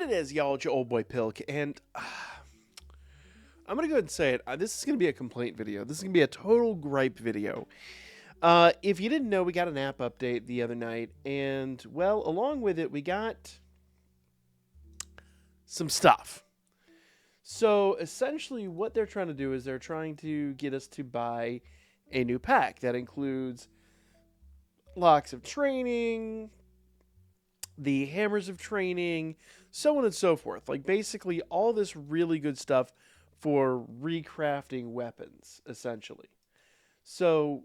it is, y'all? It's your old boy Pilk, and I'm gonna go ahead and say it. This is gonna be a complaint video. This is gonna be a total gripe video. If you didn't know, we got an app update the other night, and well, along with it, we got some stuff. So essentially, what they're trying to do is they're trying to get us to buy a new pack that includes locks of training, the hammers of training, so on and so forth. Like basically all this really good stuff for recrafting weapons, essentially. So,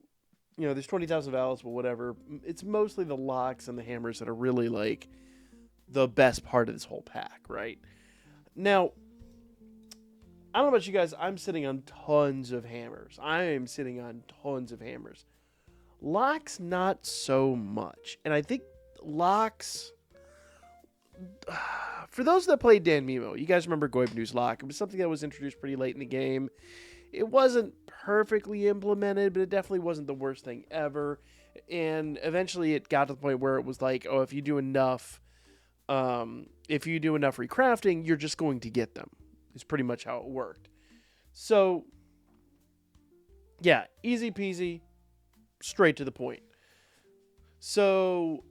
there's 20,000 valves, but whatever. It's mostly the locks and the hammers that are really like the best part of this whole pack, right? Now, I don't know about you guys, I'm sitting on tons of hammers. I am sitting on tons of hammers. Locks, not so much. And I think locks, for those that played Danmemo, you guys remember Goibnu's lock. It was something that was introduced pretty late in the game. It wasn't perfectly implemented, but it definitely wasn't the worst thing ever. And eventually it got to the point where it was like, oh, if you do enough recrafting, you're just going to get them. Is pretty much how it worked. So, yeah, easy peasy, straight to the point. So,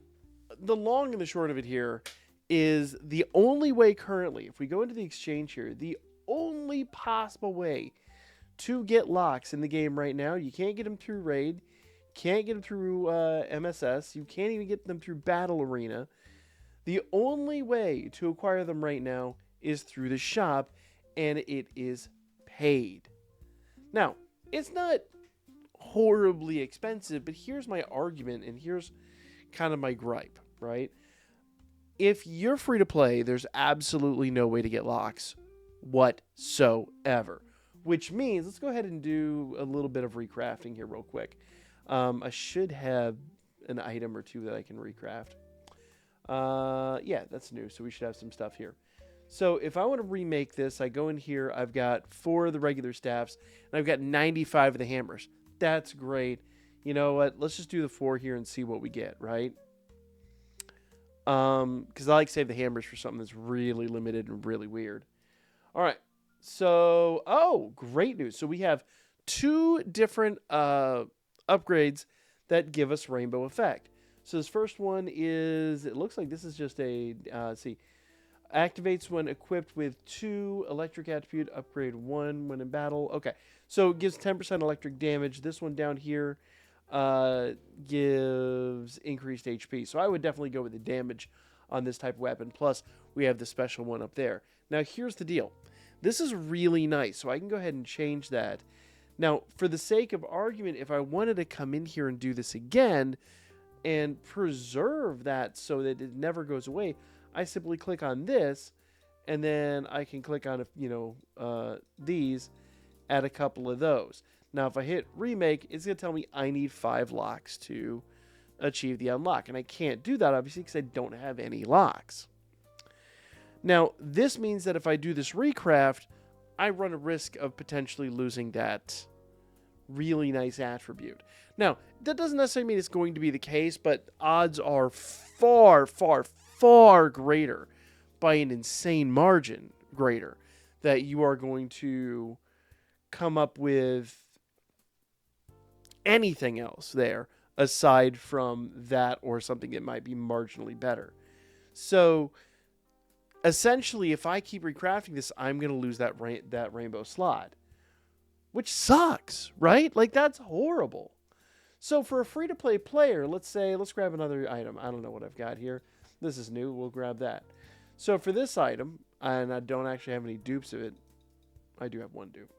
the long and the short of it here is the only way currently, if we go into the exchange here, the only possible way to get locks in the game right now, you can't get them through Raid, can't get them through MSS, you can't even get them through Battle Arena. The only way to acquire them right now is through the shop, and it is paid. Now, it's not horribly expensive, but here's my argument, and here's kind of my gripe, right? If you're free to play, there's absolutely no way to get locks whatsoever. Which means, let's go ahead and do a little bit of recrafting here real quick. I should have an item or two that I can recraft. Yeah, that's new, so we should have some stuff here. So if I want to remake this, I go in here, I've got 4 of the regular staffs, and I've got 95 of the hammers. That's great. You know what? Let's just do the 4 here and see what we get, right? Because I like to save the hammers for something that's really limited and really weird. All right. So, oh, great news. So we have 2 different upgrades that give us rainbow effect. So this first one is, it looks like this is just a, activates when equipped with 2 electric attribute, upgrade 1 when in battle. Okay, so it gives 10% electric damage. This one down here gives increased HP. So I would definitely go with the damage on this type of weapon. Plus, we have the special one up there. Now, here's the deal. This is really nice, so I can go ahead and change that. Now, for the sake of argument, if I wanted to come in here and do this again and preserve that so that it never goes away, I simply click on this, and then I can click on, these, add a couple of those. Now, if I hit remake, it's going to tell me I need 5 locks to achieve the unlock. And I can't do that, obviously, because I don't have any locks. Now, this means that if I do this recraft, I run a risk of potentially losing that really nice attribute. Now, that doesn't necessarily mean it's going to be the case, but odds are far, far, far greater, by an insane margin greater, that you are going to come up with anything else there aside from that or something that might be marginally better. So essentially, if I keep recrafting this, I'm going to lose that rainbow slot, which sucks, right? Like, that's horrible. So for a free-to-play player, let's grab another item. I don't know what I've got here. This is new. We'll grab that. So for this item, and I don't actually have any dupes of it. I do have one dupe.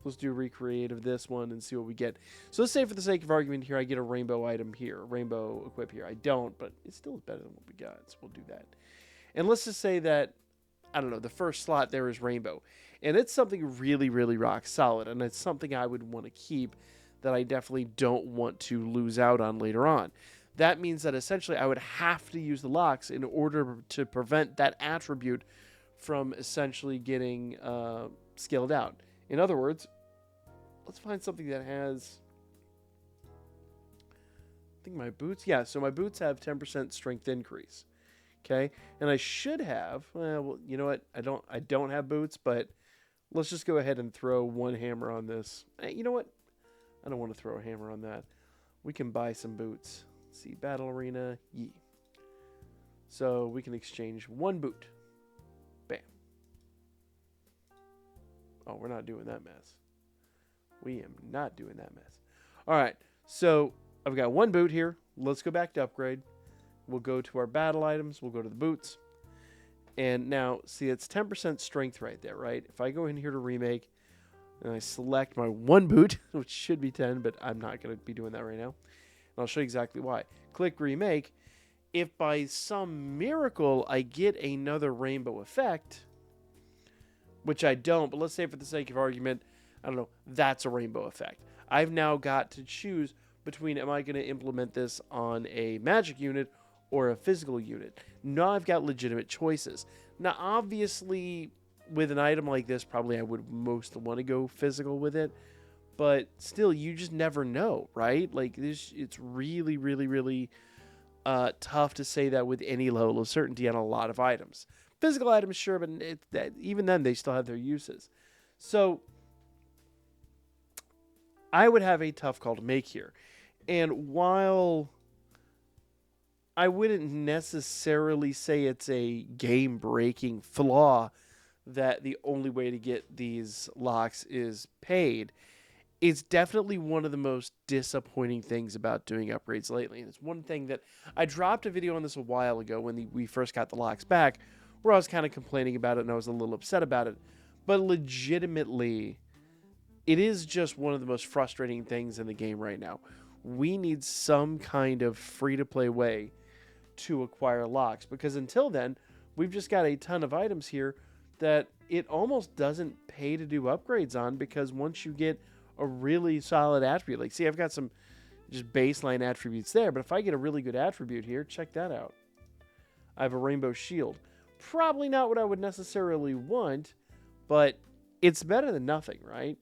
Let's do a recreate of this one and see what we get. So let's say for the sake of argument here, I get a rainbow item here, rainbow equip here. I don't, but it still is better than what we got, so we'll do that. And let's just say that, I don't know, the first slot there is rainbow. And it's something really, really rock solid, and it's something I would want to keep that I definitely don't want to lose out on later on. That means that essentially I would have to use the locks in order to prevent that attribute from essentially getting scaled out. In other words, let's find something that has, I think my boots, yeah, so my boots have 10% strength increase. Okay, and I should have. Well, you know what? I don't have boots, but let's just go ahead and throw one hammer on this. You know what? I don't want to throw a hammer on that. We can buy some boots. Let's see, battle arena, yee. So we can exchange one boot. Bam. Oh, we're not doing that mess. We am not doing that mess. All right, so I've got one boot here. Let's go back to upgrade. We'll go to our battle items. We'll go to the boots. And now, see, it's 10% strength right there, right? If I go in here to remake, and I select my one boot, which should be 10, but I'm not going to be doing that right now. And I'll show you exactly why. Click remake. If by some miracle I get another rainbow effect, which I don't, but let's say for the sake of argument, I don't know, that's a rainbow effect. I've now got to choose between, am I going to implement this on a magic unit or a physical unit? Now I've got legitimate choices. Now, obviously, with an item like this, probably I would most want to go physical with it. But still, you just never know, right? Like, this, it's really, really, really tough to say that with any level of certainty on a lot of items. Physical items, sure, but even then, they still have their uses. So, I would have a tough call to make here. And while I wouldn't necessarily say it's a game-breaking flaw that the only way to get these locks is paid, it's definitely one of the most disappointing things about doing upgrades lately. And it's one thing that I dropped a video on this a while ago when we first got the locks back, where I was kind of complaining about it and I was a little upset about it. But legitimately, it is just one of the most frustrating things in the game right now. We need some kind of free-to-play way to acquire locks, because until then, we've just got a ton of items here that it almost doesn't pay to do upgrades on, because once you get a really solid attribute, like, see, I've got some just baseline attributes there, but if I get a really good attribute here, check that out. I have a rainbow shield. Probably not what I would necessarily want, but it's better than nothing, right?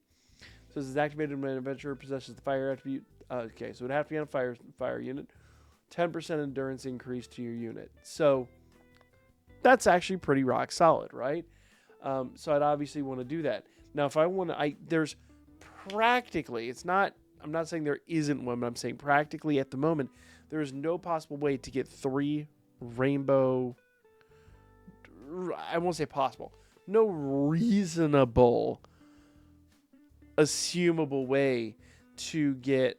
So this is activated when an adventurer possesses the fire attribute. Okay, so it would have to be on a fire unit. 10% endurance increase to your unit. So that's actually pretty rock solid, right? So I'd obviously want to do that. Now, if I want to, there's practically, it's not, I'm not saying there isn't one, but I'm saying practically at the moment, there is no possible way to get 3 rainbow, I won't say possible, no reasonable, assumable way to get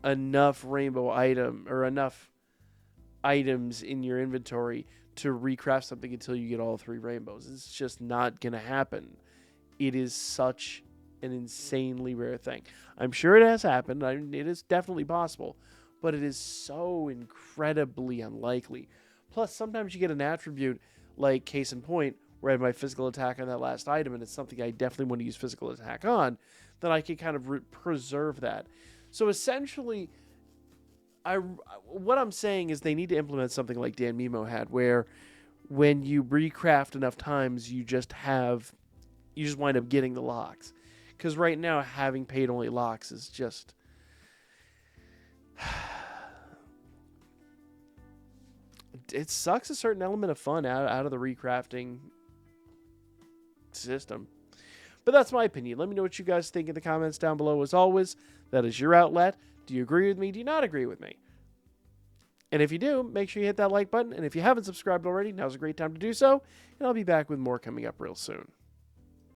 enough rainbow item or enough items in your inventory to recraft something until you get all 3 rainbows. It's just not going to happen. It is such an insanely rare thing. I'm sure it has happened. It is definitely possible, but it is so incredibly unlikely. Plus, sometimes you get an attribute, like case in point, where I have my physical attack on that last item, and it's something I definitely want to use physical attack on, then I can kind of preserve that. So essentially, what I'm saying is they need to implement something like DanMemo had, where when you recraft enough times, you just wind up getting the locks. Because right now, having paid only locks is just... it sucks a certain element of fun out of the recrafting system. But that's my opinion. Let me know what you guys think in the comments down below. As always, that is your outlet. Do you agree with me? Do you not agree with me? And if you do, make sure you hit that like button. And if you haven't subscribed already, now's a great time to do so. And I'll be back with more coming up real soon.